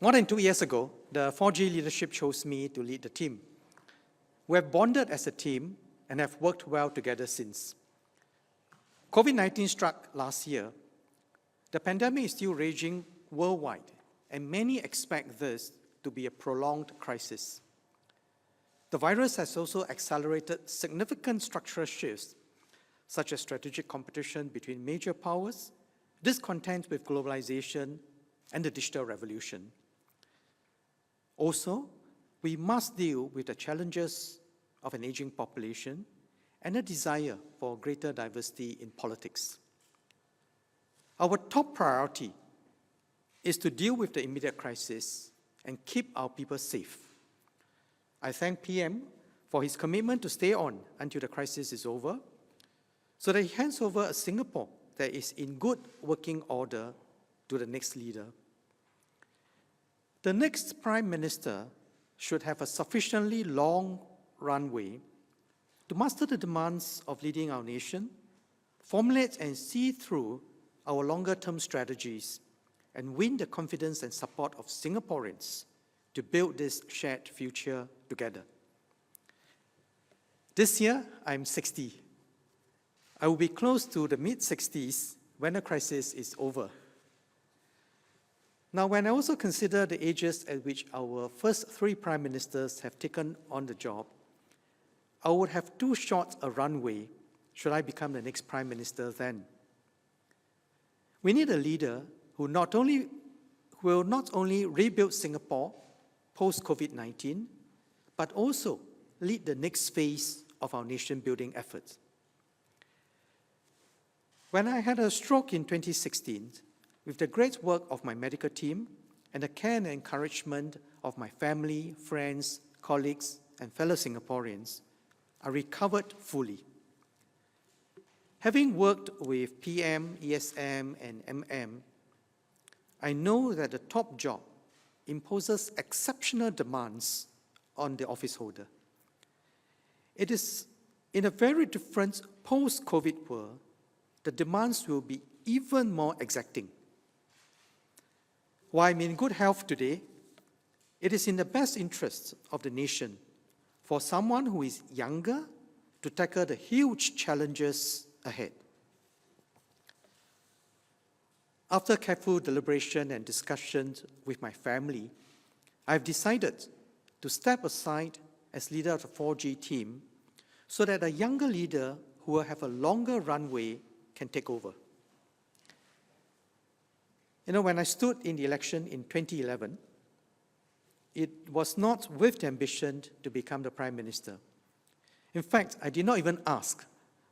More than 2 years ago, the 4G leadership chose me to lead the team. We have bonded as a team and have worked well together since. COVID-19 struck last year. The pandemic is still raging worldwide, and many expect this to be a prolonged crisis. The virus has also accelerated significant structural shifts, such as strategic competition between major powers, discontent with globalization, and the digital revolution. Also, we must deal with the challenges of an aging population and a desire for greater diversity in politics. Our top priority is to deal with the immediate crisis and keep our people safe. I thank PM for his commitment to stay on until the crisis is over, so that he hands over a Singapore that is in good working order to the next leader. The next Prime Minister should have a sufficiently long runway to master the demands of leading our nation, formulate and see through our longer-term strategies, and win the confidence and support of Singaporeans to build this shared future together. This year, I'm 60. I will be close to the mid-60s when the crisis is over. Now, when I also consider the ages at which our first 3 prime ministers have taken on the job, I would have too short a runway should I become the next prime minister then. We need a leader who will not only rebuild Singapore post-COVID-19, but also lead the next phase of our nation-building efforts. When I had a stroke in 2016, with the great work of my medical team and the care and encouragement of my family, friends, colleagues, and fellow Singaporeans, I recovered fully. Having worked with PM, ESM, and MM, I know that the top job imposes exceptional demands on the office holder. It is in a very different post-COVID world, the demands will be even more exacting. While I'm in good health today, it is in the best interest of the nation for someone who is younger to tackle the huge challenges ahead. After careful deliberation and discussions with my family, I've decided to step aside as leader of the 4G team so that a younger leader who will have a longer runway can take over. You know, when I stood in the election in 2011, it was not with the ambition to become the Prime Minister. In fact, I did not even ask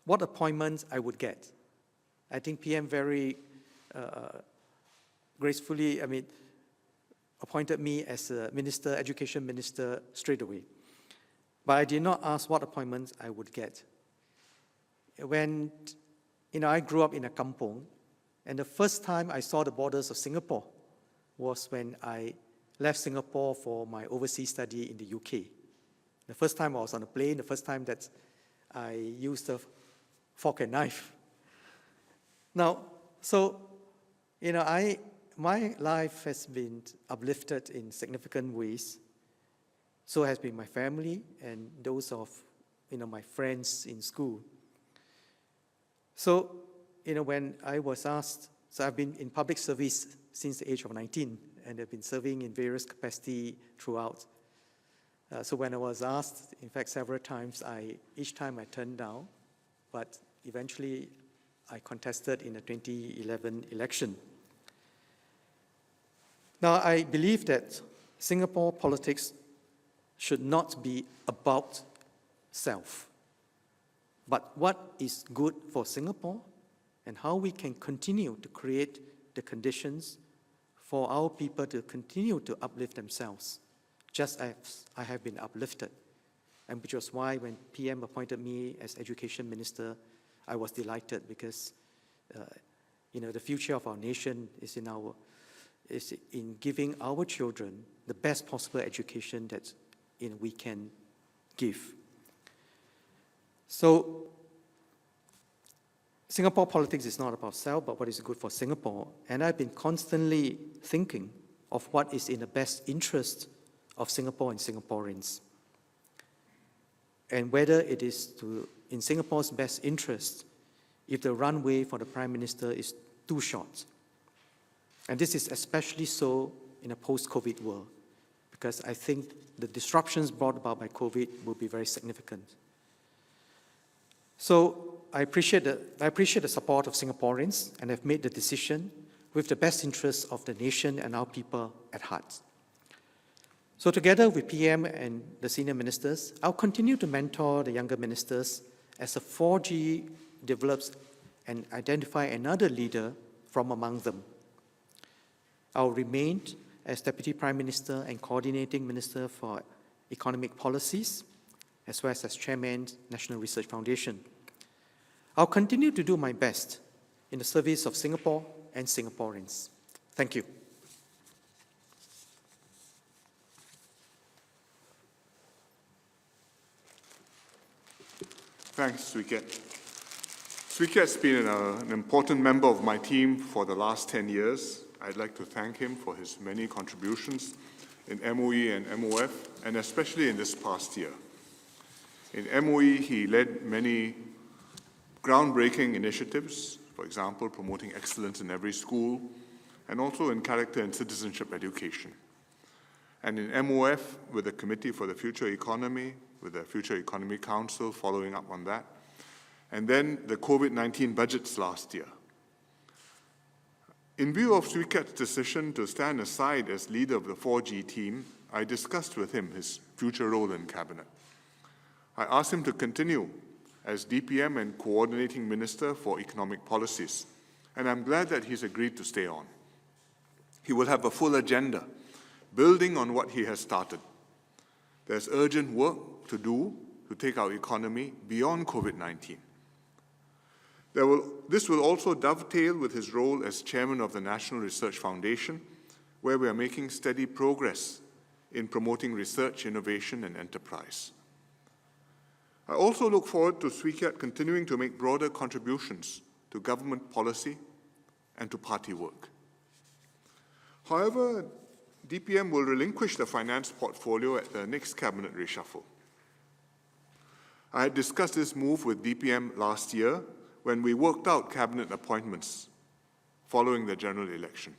what appointments I would get. I think PM very gracefully, appointed me as a minister, education minister straight away. But I did not ask what appointments I would get. When, I grew up in a kampong, and the first time I saw the borders of Singapore was when I left Singapore for my overseas study in the UK. The first time I was on a plane, the first time that I used a fork and knife. Now, so, my life has been uplifted in significant ways. So has been my family and those of, my friends in school. So, when I was asked, so I've been in public service since the age of 19, and I've been serving in various capacities throughout. So when I was asked, in fact, several times, each time I turned down, but eventually I contested in the 2011 election. Now, I believe that Singapore politics should not be about self, but what is good for Singapore and how we can continue to create the conditions for our people to continue to uplift themselves, just as I have been uplifted. And which was why when PM appointed me as Education Minister, I was delighted because, the future of our nation is in giving our children the best possible education that we can give. So, Singapore politics is not about self, but what is good for Singapore. And I've been constantly thinking of what is in the best interest of Singapore and Singaporeans, and whether it is in Singapore's best interest if the runway for the Prime Minister is too short. And this is especially so in a post-COVID world, because I think the disruptions brought about by COVID will be very significant. So I appreciate the support of Singaporeans, and have made the decision with the best interests of the nation and our people at heart. So together with PM and the senior ministers, I'll continue to mentor the younger ministers as the 4G develops and identify another leader from among them. I'll remain as Deputy Prime Minister and Coordinating Minister for Economic Policies, as well as Chairman, National Research Foundation. I'll continue to do my best in the service of Singapore and Singaporeans. Thank you. Thanks, Swee Keat. Swee Keat's been an important member of my team for the last 10 years. I'd like to thank him for his many contributions in MOE and MOF, and especially in this past year. In MOE, he led many groundbreaking initiatives, for example, promoting excellence in every school, and also in character and citizenship education. And in MOF, with the Committee for the Future Economy, with the Future Economy Council following up on that, and then the COVID-19 budgets last year. In view of Swee Keat's decision to stand aside as leader of the 4G team, I discussed with him his future role in Cabinet. I asked him to continue as DPM and Coordinating Minister for Economic Policies, and I'm glad that he's agreed to stay on. He will have a full agenda, building on what he has started. There's urgent work to do to take our economy beyond COVID-19. This will also dovetail with his role as Chairman of the National Research Foundation, where we are making steady progress in promoting research, innovation, and enterprise. I also look forward to Swee Keat continuing to make broader contributions to government policy and to party work. However, DPM will relinquish the finance portfolio at the next cabinet reshuffle. I had discussed this move with DPM last year when we worked out cabinet appointments following the general election.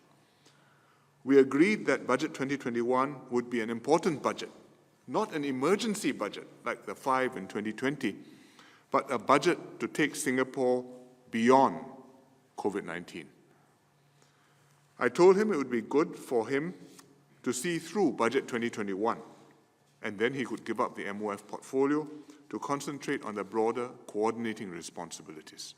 We agreed that Budget 2021 would be an important budget, not an emergency budget like the 5 in 2020, but a budget to take Singapore beyond COVID-19. I told him it would be good for him to see through Budget 2021, and then he could give up the MOF portfolio to concentrate on the broader coordinating responsibilities.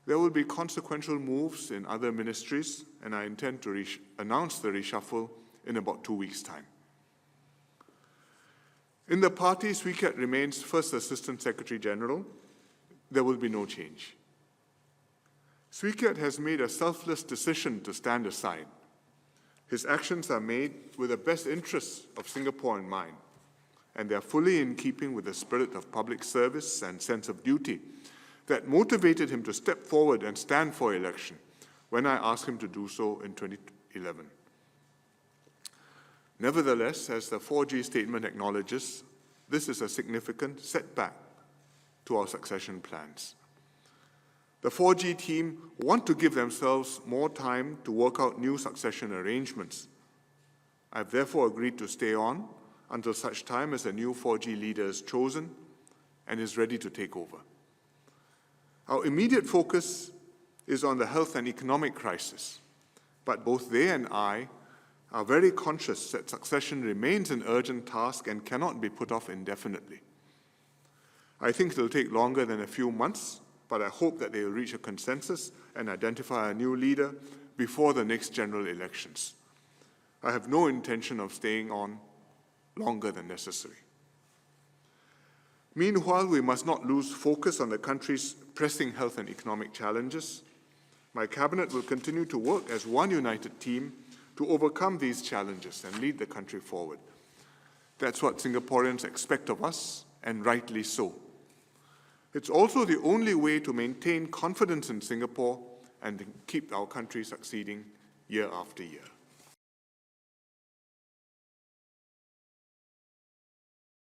There will be consequential moves in other ministries, and I intend to announce the reshuffle in about 2 weeks' time. In the party, Swee Keat remains First Assistant Secretary General. There will be no change. Swee Keat has made a selfless decision to stand aside. His actions are made with the best interests of Singapore in mind, and they are fully in keeping with the spirit of public service and sense of duty that motivated him to step forward and stand for election when I asked him to do so in 2011. Nevertheless, as the 4G statement acknowledges, this is a significant setback to our succession plans. The 4G team want to give themselves more time to work out new succession arrangements. I've therefore agreed to stay on until such time as a new 4G leader is chosen and is ready to take over. Our immediate focus is on the health and economic crisis, but both they and I are very conscious that succession remains an urgent task and cannot be put off indefinitely. I think it will take longer than a few months, but I hope that they will reach a consensus and identify a new leader before the next general elections. I have no intention of staying on longer than necessary. Meanwhile, we must not lose focus on the country's pressing health and economic challenges. My cabinet will continue to work as one united team to overcome these challenges and lead the country forward. That's what Singaporeans expect of us, and rightly so. It's also the only way to maintain confidence in Singapore and keep our country succeeding year after year.